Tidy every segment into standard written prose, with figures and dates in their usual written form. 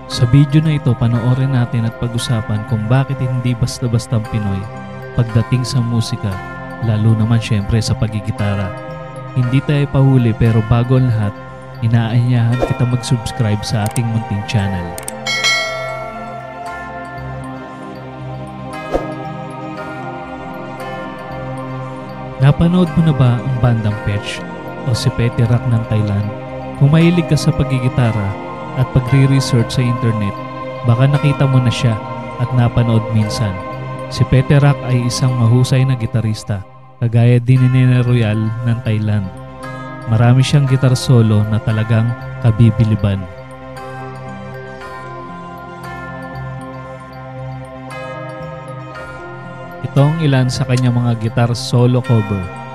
Sa video na ito, panoorin natin at pag-usapan kung bakit hindi basta-bastang Pinoy pagdating sa musika, lalo naman syempre sa pagigitara. Hindi tayo pahuli pero bago ang lahat, inaanyahan kita mag-subscribe sa ating munting channel. Napanood mo na ba ang bandang Petch o si Peterak ng Thailand? Kung mahilig ka sa pagigitara at pagre-research sa internet, baka nakita mo na siya at napanood minsan. Si Peterak ay isang mahusay na gitarista, kagaya din ni Nene Royal ng Thailand. Marami siyang gitar solo na talagang kabibiliban. Ito ang ilan sa kanyang mga gitar solo cover.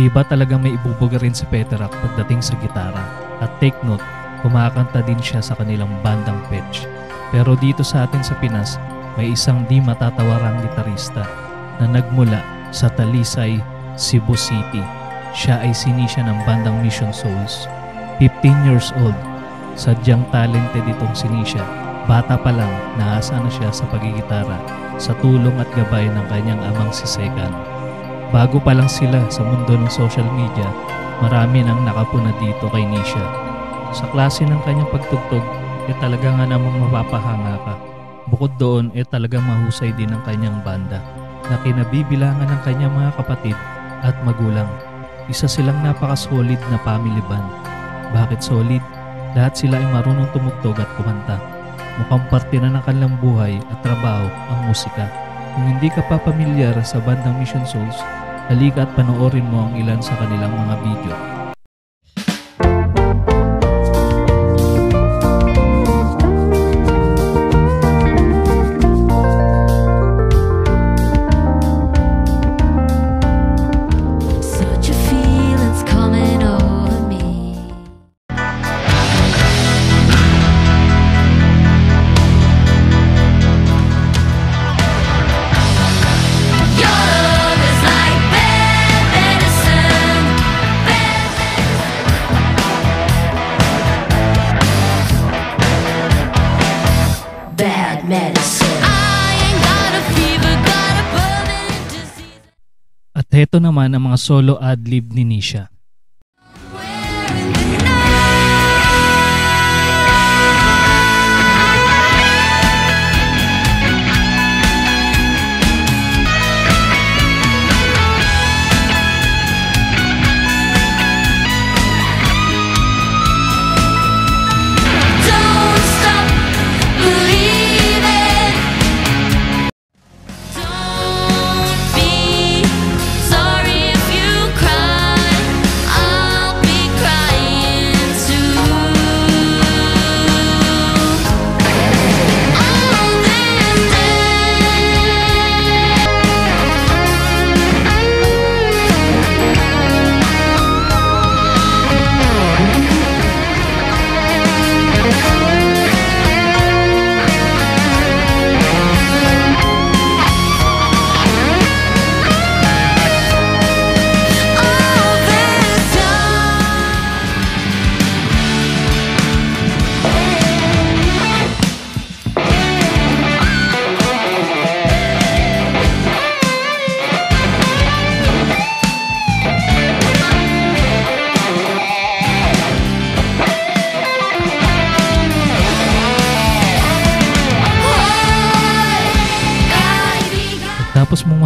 Diba talagang may ibubuga rin si Peterak pagdating sa gitara? At take note, kumakanta din siya sa kanilang bandang Petch. Pero dito sa atin sa Pinas, may isang di matatawarang gitarista na nagmula sa Talisay, Cebu City. Siya ay sinisya ng bandang Mission Souls. 15 years old, sadyang talented itong sinisya. Bata pa lang, naasa na siya sa pagigitara sa tulong at gabay ng kanyang amang si Sekan. Bago pa lang sila sa mundo ng social media, marami nang nakapuna dito kay Nisha. Sa klase ng kanyang pagtugtog, talaga nga namang mapapahanga ka. Bukod doon, talagang mahusay din ang kanyang banda na kinabibilangan ng kanyang mga kapatid at magulang. Isa silang napaka-solid na family band. Bakit solid? Lahat sila ay marunong tumugtog at kumanta. Mukhang parte na ng kanilang buhay at trabaho ang musika. Kung hindi ka pa pamilyar sa bandang Mission Souls, halika at panoorin mo ang ilan sa kanilang mga video. At heto naman ang mga solo ad-lib ni Nisha.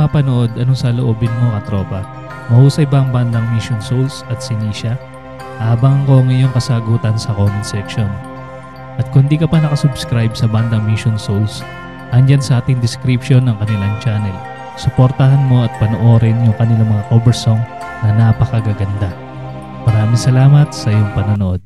mapanood, anong saloobin mo katropa? Mahusay ba ang bandang Mission Souls at Sinisha? Abangan ko ang iyong kasagutan sa comment section. At kung di ka pa nakasubscribe sa bandang Mission Souls, andyan sa ating description ng kanilang channel. Suportahan mo at panoorin yung kanilang mga cover song na napakagaganda. Maraming salamat sa iyong panonood.